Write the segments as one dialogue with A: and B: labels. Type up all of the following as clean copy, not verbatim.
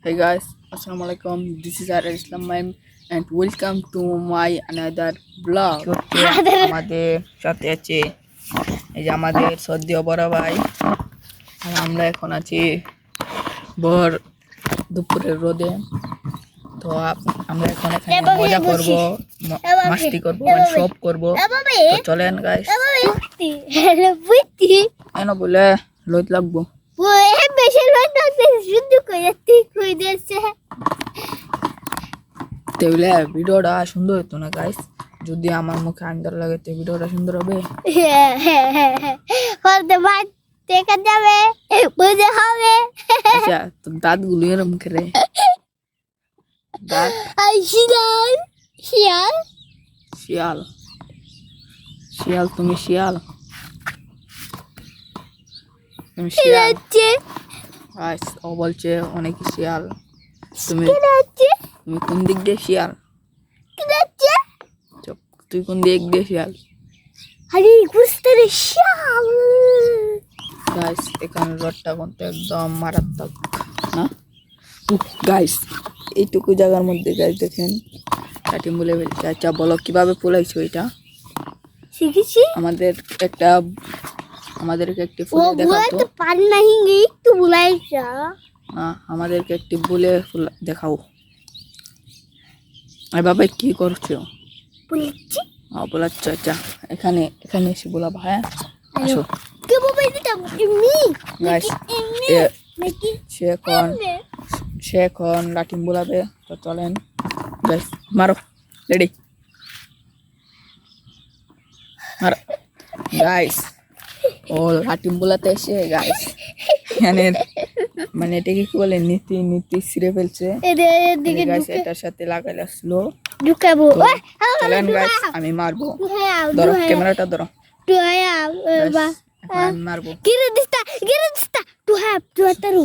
A: Hey guys, Assalamualaikum. This is Arya Islam Ma'am and welcome to my another vlog. আমাদের সাথে আছে এই যে আমাদের সদ্য বড় ভাই আর আমরা এখন আছি ভোর দুপুরের রোদে। তো আমরা এখন এখানে মজা করব, মাস্তি করব, সব করব। তো চলেন গাইস। এনো বলে লইত লাগবো। তেলে ভিডিওটা সুন্দর হতো না গাইস, যদি আমার মুখে আন্দার লাগে তো ভিডিওটা সুন্দর হবে। আচ্ছা তো দাঁত গুলো এরম করে দাঁত শিয়াল শিয়াল শিয়াল তুমি শিয়াল তুমি শিয়াল গাইস ও বলছে অনেক শিয়াল। তুমি তুমি কোন দিক দিয়ে শিয়াল? তুই কোন দিক দিয়ে শিয়াল? গাইস এখানে রডটা কিন্তু একদম মারাত্মক না গাইস। এইটুকু জায়গার মধ্যে গাইস দেখেন কাটিং বলে ফেলছে। আচ্ছা বলো কিভাবে ফুলাইছো এটা?
B: শিখেছি
A: আমাদেরকে একটি ফুলে দেখাও তো।
B: পারি না হিঙ্গি একটু বুলাইছা
A: না আমাদেরকে একটি বলে দেখাও। আর বাবা কি করছো?
B: বুলাচ্ছি
A: বলাচ্ছো। আচ্ছা এখানে এসে বলা ভাই আসো গাইস। সে এখন লাঠিম বোলাবে। তো চলেন গাইস মারো রেডি মারো গাইস। ও লাঠিম বোলাতে এসে গাইস মানে এটাকে কি বলে নীতি ছিঁড়ে ফেলছে গাইস। এটার সাথে লাগাইলে আসলো চলেন গাইস আমি মারবো। ধরো ক্যামেরাটা ধরো আমি মারবো।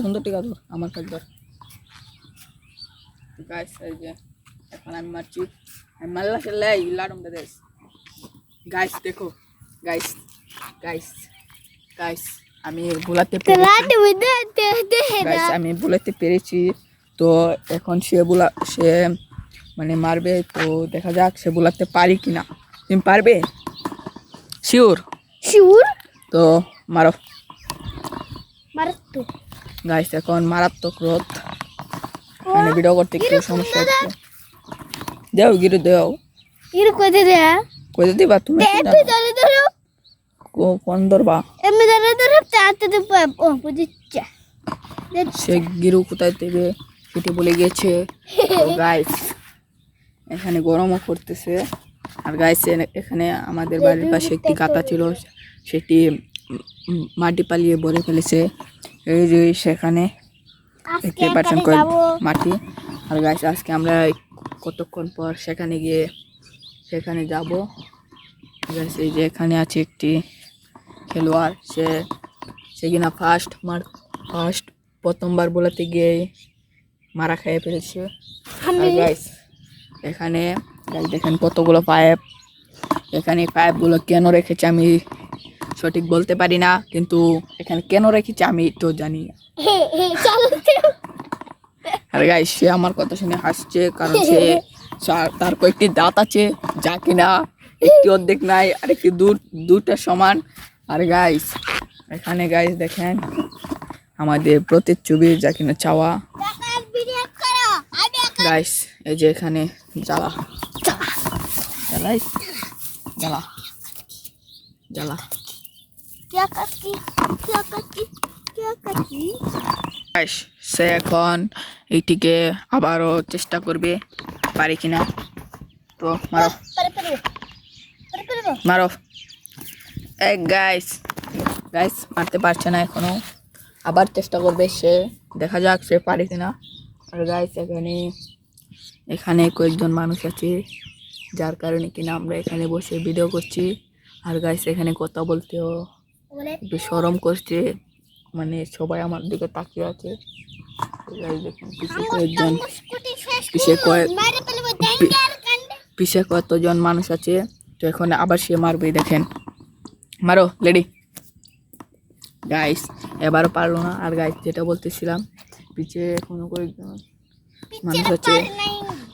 A: সুন্দর টিকা ধর আমার কাছে ধর গাইস। এই যে এখন আমি মারছি, আমি মারলা খেললে লাডুমটা দেশ গাইস। দেখো গাইস গাইস গাইস আমি বোলাতে গাইস আমি বোলাতে পেরেছি। তো এখন সে মানে মারবে। তো দেখা যাক সে বোলাতে পারি কিনা। তুমি পারবে? শিওর? তো মারো গাইস। এখন মারাত্মক রোদ, মানে ভিডিও করতে একটু সমস্যা হচ্ছে। দেও গিরে দেও কই দিবা তুমি? কোন ধরবা? সে গিরু কোথায় দেবে সেটি বলে গেছে। গাইস এখানে গরমও করতেছে। আর গাইস এখানে আমাদের বাড়ির পাশে একটি গাতা ছিল, সেটি মাটি পালিয়ে ভরে ফেলেছে। এই যে সেখানে দেখতে পাচ্ছেন মাটি। আর গাইস আজকে আমরা কতক্ষণ পর সেখানে যাব গাইস। এই যে এখানে আছে একটি খেলোয়াড়, সে কিনা ফার্স্ট প্রথমবার বোলাতে গিয়ে মারা খেয়ে ফেলেছে। আর গাইস এখানে দেখেন কতগুলো পাইপ। এখানে পাইপগুলো কেন রেখেছে আমি সঠিক বলতে পারি না, কিন্তু এখানে কেন রেখেছে আমি তো জানি না। আর গাইস সে আমার কথা শুনে হাসছে, কারণ তার কয়েকটি দাঁত আছে যা কিনা একটি অর্ধেক নাই আর একটি দুটা সমান। আর গাইস এখানে গাইস দেখেন আমাদের প্রতিচ্ছবি যা কিনা চাওয়া গাইস। এই যে এখানে জ্বালা সে এখন এইটিকে আবারও চেষ্টা করবে পারি কিনা। তো মারো গাইস মারতে পারছে না এখনো, আবার চেষ্টা করবে সে। দেখা যাক সে পারে কিনা। আর গাইস এখানে কয়েকজন মানুষ আছে যার কারণে কিনা আমরা এখানে বসে ভিডিও করছি। আর গাইস এখানে কথা বলতেও একটু শরম করছে, মানে সবাই আমার দিকে তাকিয়ে আছে। পিছে কতজন মানুষ আছে। তো এখন আবার সে মারবে, দেখেন মারো লেডি গাইস। এবারও পারলো না। আর গাইস যেটা বলতেছিলাম পিছে কোনো কয়েকজন মানুষ আছে,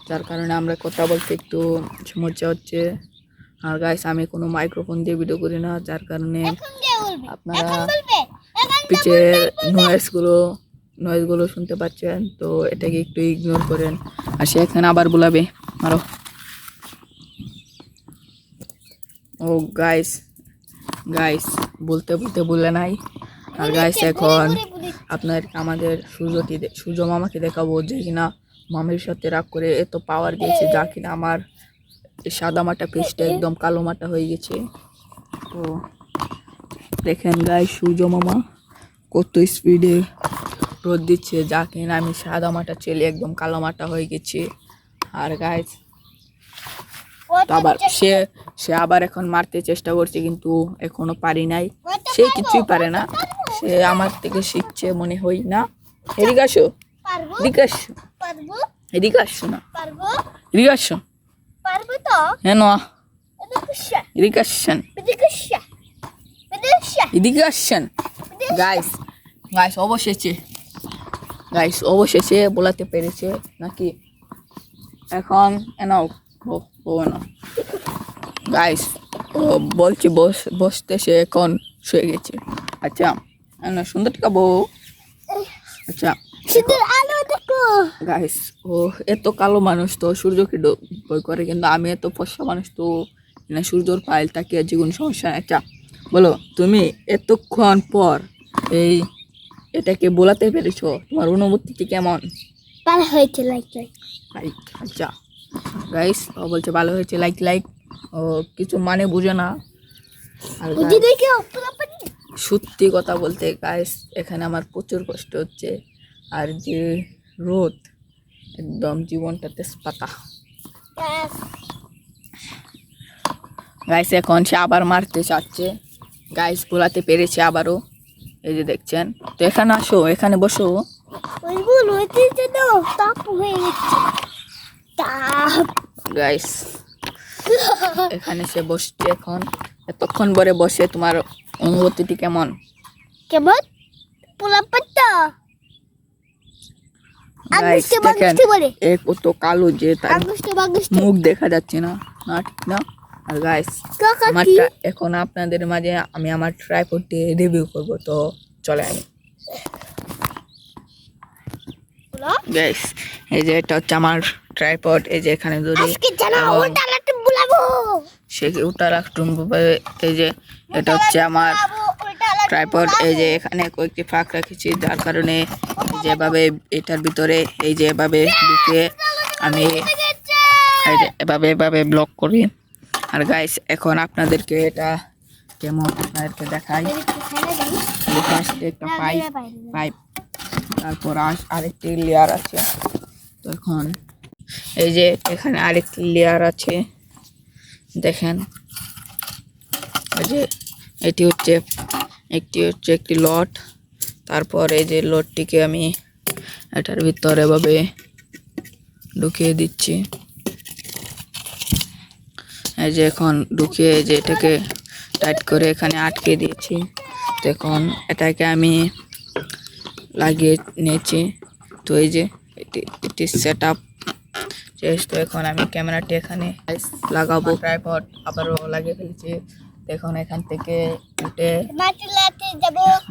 A: যার কারণে আমরা কথা বলতে একটু সমস্যা হচ্ছে। আর গাইস আমি কোনো মাইক্রোফোন দিয়ে ভিডিও করি না, যার কারণে আপনারা পিছের নয়েজগুলো শুনতে পাচ্ছেন, তো এটাকে একটু ইগনোর করেন। আর সে এখানে আবার বলাবে মারো। ও গাইস গাইস বলতে বলতে বলে নাই। আর গাইস এখন আমাদের সূর্য মামাকে দেখাবো, যে কিনা মামের সাথে রাগ করে এত পাওয়ার দিয়েছে, যা কিনা আমার সাদা মাটা পেস্টটা একদম কালো মাটা হয়ে গেছে। তো দেখেন গাইস সূর্য মামা কত স্পিডে রোদ দিচ্ছে, যা কিনা আমি সাদা মাটা ছেলে একদম কালো মাটা হয়ে গেছে। আর গাইস তো আবার সে আবার এখন মারতে চেষ্টা করছে, কিন্তু এখনো পারি নাই। সে কিছুই পারে না, সে আমার থেকে শিখছে মনে হয় না। এদিকে আসো, এদিকে আসো, এদিকে আসো না, এদিকে আসো, হ্যাঁ না, এদিকে আসছেন, এদিকে আসছেন। গাইস অবশেষে বলাতে পেরেছে নাকি। এখন এনাও না গাইস, ও বলছি বসতে, সে এখন শুয়ে গেছে। আচ্ছা সুন্দর টাকা বউ। আচ্ছা গাইস, ও এত কালো মানুষ তো সূর্যকে ভয় করে, কিন্তু আমি এত ফর্সা মানুষ তো না সূর্যর পাইল তাকিয়ে যে কোনো সমস্যা। আচ্ছা বলো, তুমি এতক্ষণ পর এটাকে বোলাতে পেরেছো, তোমার অনুভূতি কেমন?
B: ভালো হয়েছে, লাইক।
A: আচ্ছা গাইস, ও বলছে ভালো হয়েছে, লাইক। ও কিছু মানে বুঝে না। আর সত্যি কথা বলতে গাইস, এখানে আমার প্রচুর কষ্ট হচ্ছে। আর যে রোদ, একদম জীবনটা তেজপাতা। গাইস এখন সে আবার মারতে চাচ্ছে। গাইস বোলাতে পেরেছে আবারও, এই যে দেখছেন। তো এখানে আসো, এখানে বসো। গাইস এখানে সে বসছে এখন, এতক্ষণ পরে বসে, তোমার অনুভূতিটি কেমন?
B: কেমন পোলাপাত্তা
A: গাইস দেখেন কত কালো, যে তার মুখ দেখা যাচ্ছে না, না ঠিক না। আর গাইস আমারটা এখন আপনাদের মাঝে আমি আমার ট্রাইপড দিয়ে রিভিউ করব, তো চলে আমি। গাইস এই যে এটা হচ্ছে আমার ট্রাইপড, এই যে এখানে ধরে সে উল্টা রাখতুম। এই যে এটা হচ্ছে আমার ট্রাইপড, এই যে এখানে কয়েকটি ফাঁক রেখেছি, যার কারণে যেভাবে এটার ভিতরে এই যে এভাবে ঢুকে আমি এভাবে ব্লক করি। আর গাইস এখন আপনাদেরকে এটা কেমন আপনাদেরকে দেখাই। একটা পাইপ, তারপর আরেকটি লেয়ার আছে। তো এখন এই যে এখানে আরেকটি লেয়ার আছে, দেখেন। এই যে একটি হচ্ছে একটি লট। তারপর এই যে লটটিকে আমি এটার ভিতরে এভাবে ঢুকিয়ে দিচ্ছি। এই যে এখন ঢুকিয়ে যে এটাকে টাইট করে এখানে আটকে দিয়েছি। তো এখন এটাকে আমি লাগিয়ে নিয়েছি। তো এই যে এটি সেট আপ। তো এখন আমি ক্যামেরাটি এখানে লাগাবো, ট্রাইপড আবারও লাগিয়ে ফেলেছি। এখন এখান থেকে উঠে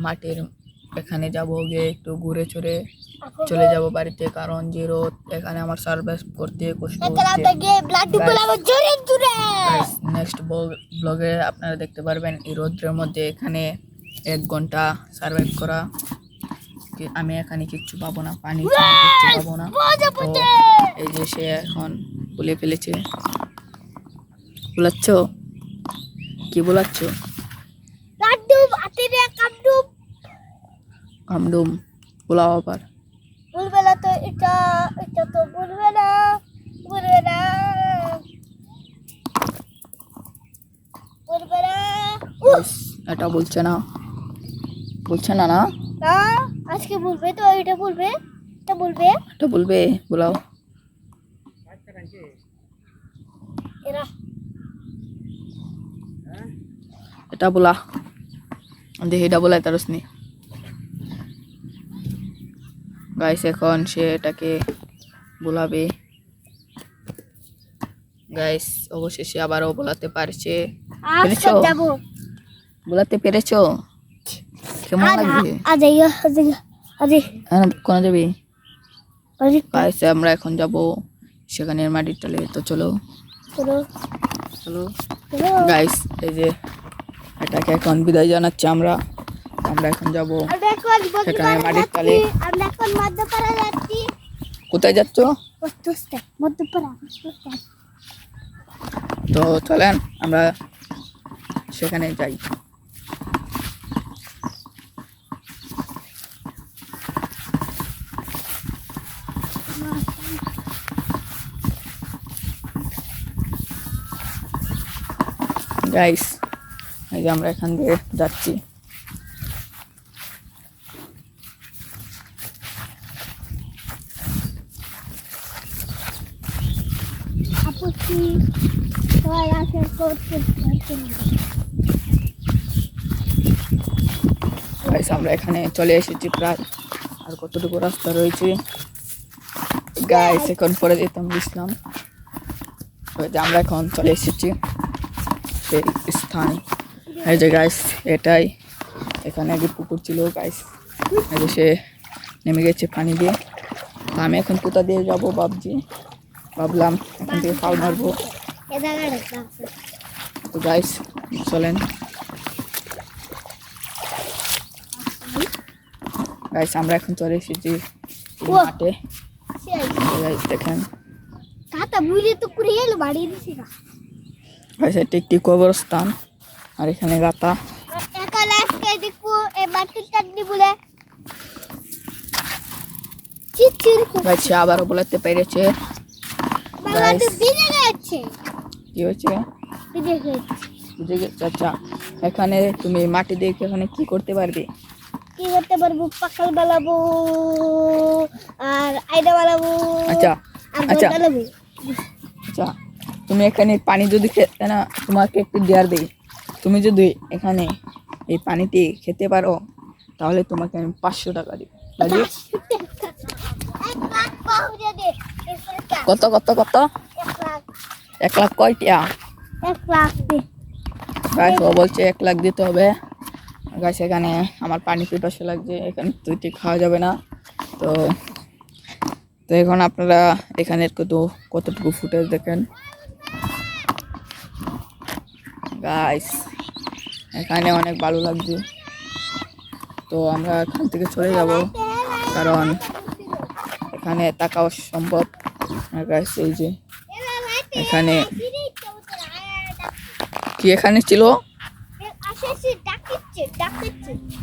A: মাটির এখানে যাবো, গিয়ে একটু ঘুরে চড়ে চলে যাব বাড়িতে, কারণ যে রোদ এখানে আমার সার্ভাইভ করতে কষ্ট হচ্ছে। নেক্সট ব্লগে আপনারা দেখতে পারবেন এই রোদ্রের মধ্যে এখানে 1 ঘন্টা সার্ভাইভ করা। আমি এখানে কিচ্ছু পাবো না, পানি কিচ্ছু পাবো না। তো এই যে সে এখন বলে ফেলেছে। বলাচ্ছ কি বলাচ্ছ? কামডুম বলাও আবার।
B: বলবে না তো, এটা তো বলবে না।
A: এটা বলছে না না
B: আজকে বলবে তো, এটা বলবে,
A: বলাও। এটা বলা দেখি, এটা বলা তারস নি। গাইস এখন সে এটাকে বোলাবে। গাইস অবশেষে আবারও বোলাতে পারছে।
B: আচ্ছা যাব
A: বোলাতে পেরেছো? কেমন লাগছে?
B: আজ
A: কোন যাবি?
B: আজ
A: গাইস আমরা এখন যাব সেখানে মাটির তলে। তো চলো
B: চলো
A: চলো
B: চলো
A: গাইস, এই যে এটাকে এখন বিদায় জানাচ্ছি আমরা। আমরা এখন যাব
B: আমরা এখন
A: সেখানে
B: বদ্রপাড়া
A: মাটির তলে।
B: যাচ্ছি। আমরা এখন মধ্যপাড়া যাচ্ছি।
A: কোথায় যাচ্ছ?
B: মধ্যপাড়া
A: তো চলেন আমরা সেখানে যাই। গাইস এই যে আমরা এখান দিয়ে যাচ্ছি।
B: আপত্তি সবাই আসে করতে
A: গাইস আমরা এখানে চলে এসেছি প্রায়। আর কতটুকু রাস্তা রয়েছে গাইস, এখন পরে যেতাম বুঝলাম। ওই যে আমরা এখন চলে এসেছি সেই স্থানে। এই যে গাইস এটাই, এখানে আগে পুকুর ছিল গাইস। এই যে সে নেমে গেছে পানি দিয়ে। তো আমি এখন কোথা দিয়ে যাবো ভাবলাম এখান থেকে ফাল মারবো। তো গাইস চলেন। গাইস আমরা এখন চলে এসেছি এই মাঠে। গাইস দেখেন
B: কাটা বুঝে তো করে এলো বাড়ি দিছি না
A: গাইস এটি একটি কবরস্থান। আর এখানে গাতা।
B: একা লাস্টে দেখো এই মাটির চাটনি বলে চিচির
A: গাইস সে আবারও বলাতে পেরেছে।
B: বাবা তো ভিজে গেছে
A: কি হয়েছে?
B: ভিজে গেছে
A: বুঝে গেছে। আচ্ছা এখানে তুমি মাটি দিয়ে এখানে কি করতে পারবে?
B: কি করতে পারবো? পাখাল বানাবো আর আইডা বানাবো।
A: আচ্ছা
B: আর
A: আচ্ছা
B: বানাবো
A: আচ্ছা তুমি এখানে পানি যদি খেতে না, তোমাকে একটু দেয়ার দেই। তুমি যদি এখানে এই পানিটি খেতে পারো তাহলে তোমাকে আমি 500 টাকা দিব। লাগে?
B: 1 লাখ পাউরে দে 1 লাখ
A: কত কত কত?
B: 1 লাখ
A: 1 লাখ কয়টা?
B: 1 লাখ দে
A: গাইস ও বলছে 1 লাখ দিতে হবে। গাইস এখানে আমার পানি পিপাসা লাগছে, এখানে তুইটি খাওয়া যাবে না। তো তো এখন আপনারা এখানের কতটুকু ফুটেজ দেখেন গাইস। এখানে অনেক ভালো লাগছে। তো আমরা এখান থেকে চলে যাব, কারণ এখানে তাকাও সম্ভব না গাইস। এই যে এখানে কি এখানে ছিল
B: আসেছে ডাকিচ্ছে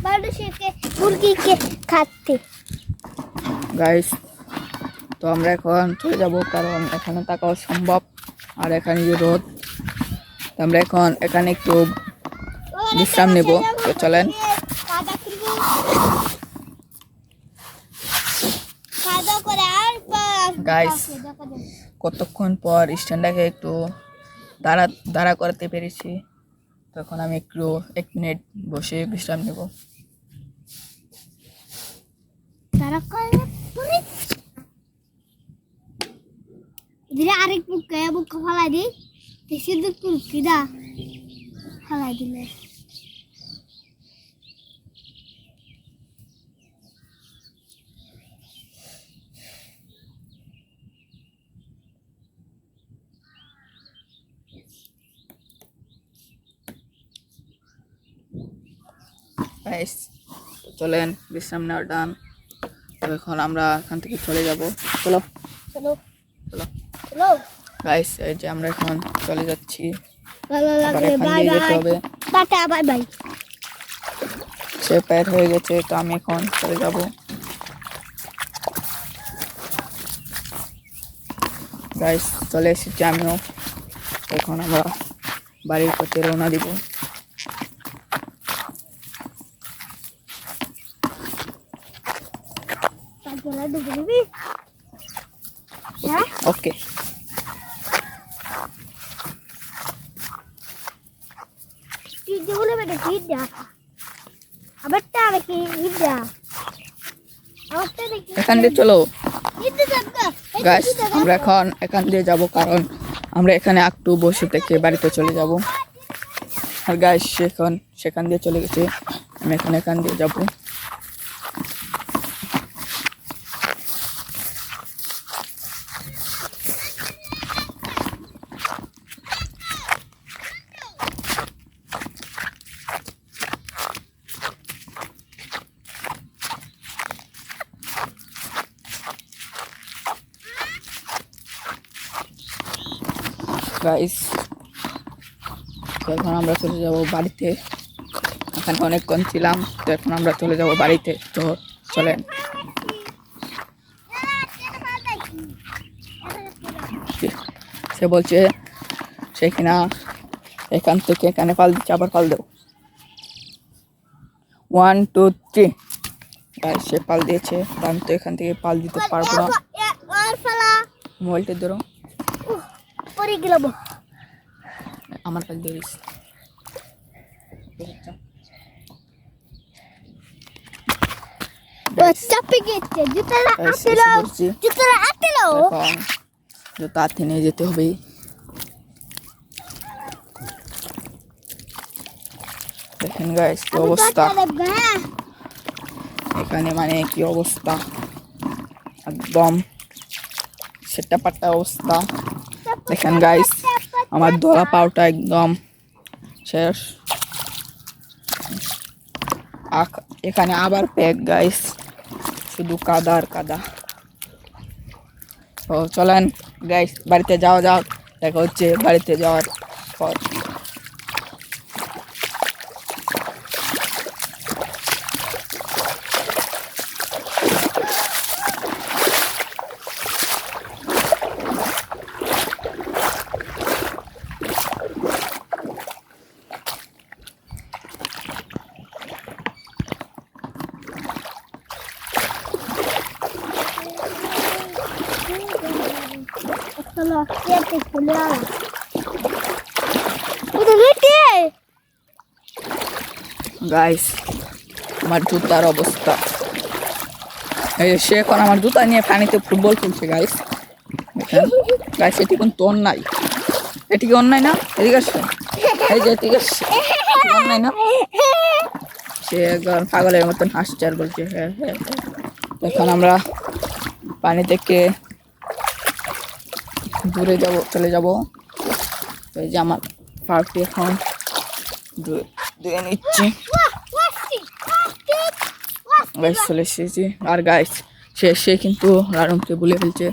B: মানুষকে মুরগিকে খাচ্ছে
A: গাইস। তো আমরা এখন চলে যাব, কারণ এখানে তাকাও সম্ভব। আর এখানে যে রোদ, তো আমরা এখন এখানে একটু বিশ্রাম নেব। তো চলেন গাইস কতক্ষণ পর স্ট্যান্ডটাকে একটু দাঁড়া করতে পেরেছি। তখন আমি একটু 1 মিনিট বসে বিশ্রাম নেব।
B: আরেক বুক ফালাই দিই বেশি দূর কিদা ফালাই দিলে
A: গাইস চলেন বিশ্রাম নেওয়ার ডান। তো এখন আমরা এখান থেকে চলে যাব। চলো
B: চলো
A: চলো
B: চলো
A: গাইস, এই যে আমরা এখন চলে যাচ্ছি।
B: ভালো
A: আবার
B: লাগলে
A: এখান
B: বাই
A: দিয়ে যেতে
B: বাই
A: হবে।
B: টাটা বাই বাই
A: সে প্যার হয়ে গেছে, তো আমি এখন চলে যাব। গাইস চলে এসেছি আমিও। এখন আমরা বাড়ির পথে রওনা দিব।
B: তারপরে ডুবে দিবি হ্যাঁ
A: ওকে
B: তুই যে বলে বেটা হিডা আবার তা নাকি হিডা আমারটা দেখি
A: এখান দিয়ে চলো
B: কিন্তু দাদা
A: গাইস। আমরা এখন এখান দিয়ে যাব, কারণ আমরা এখানে একটু বসে থেকে বাড়িতে চলে যাব। আর গাইস সেখান দিয়ে চলে গেছে, আমি এখান দিয়ে যাব। গাইস এখন আমরা চলে যাব বাড়িতে। এখানে অনেকক্ষণ ছিলাম, তো এখন আমরা চলে যাব বাড়িতে। তো চলেন। সে বলছে সে কিনা এখান থেকে এখানে পাল দিচ্ছে, আবার পাল দেও। 1 2 3 গাইস সে পাল দিয়েছে। আমি তো এখান থেকে পাল দিতে পারবো না।
B: আর ফালা
A: মোবাইলটা ধরো,
B: পরে গেল
A: আমার পাল ধরিস।
B: চাপে গেছে জুতাটা
A: গাইস
B: আতে
A: এসে
B: নাও
A: পড়ছি।
B: জুতাটা আতে নাও
A: এখন জুতা হাতে নিয়ে যেতে হবে। দেখেন গাইস কি অবস্থা এখানে, মানে কি অবস্থা, একদম সেটা পাট্টা অবস্থা। দেখেন গাইস আমার দোলা পাউটা একদম শেষ। এখানে আবার প্যাক গাইস, শুধু কাদা আর কাদা। তো চলেন গাইস বাড়িতে যাওয়া যাক, দেখা হচ্ছে বাড়িতে যাওয়ার পর।
B: চলো এতে চলে আয় ওদের রেটে
A: গাইস আমার জুতার অবস্থা, সে এখন আমার জুতা নিয়ে পানিতে ফুটবল খেলছে গাইস। গাইস এটি কিন্তু অন্যায়, এটি কি অন্যায় না? এদিকে আসছে, এই যে এদিকে আসছে, অন্যায় না? সে একবার পাগলের মতন হাসছে আর বলছে হ্যাঁ হ্যাঁ। এখন আমরা পানি থেকে দূরে চলে যাব। এই যে আমার পাউটি এখন ধুয়ে নিচ্ছি। গাইস চলে এসেছি। আর গাইস সে কিন্তু রানুমকে ভুলে ফেলছে।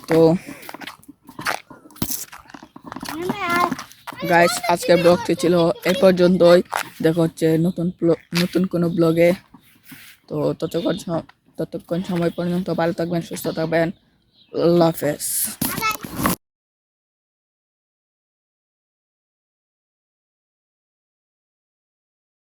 A: তো গাইস আজকের ব্লগটি ছিল এই পর্যন্তই। দেখা হচ্ছে নতুন কোনো ব্লগে। তো ততক্ষণ সময় পর্যন্ত ভালো থাকবেন, সুস্থ থাকবেন। আল্লাহ হাফেজ।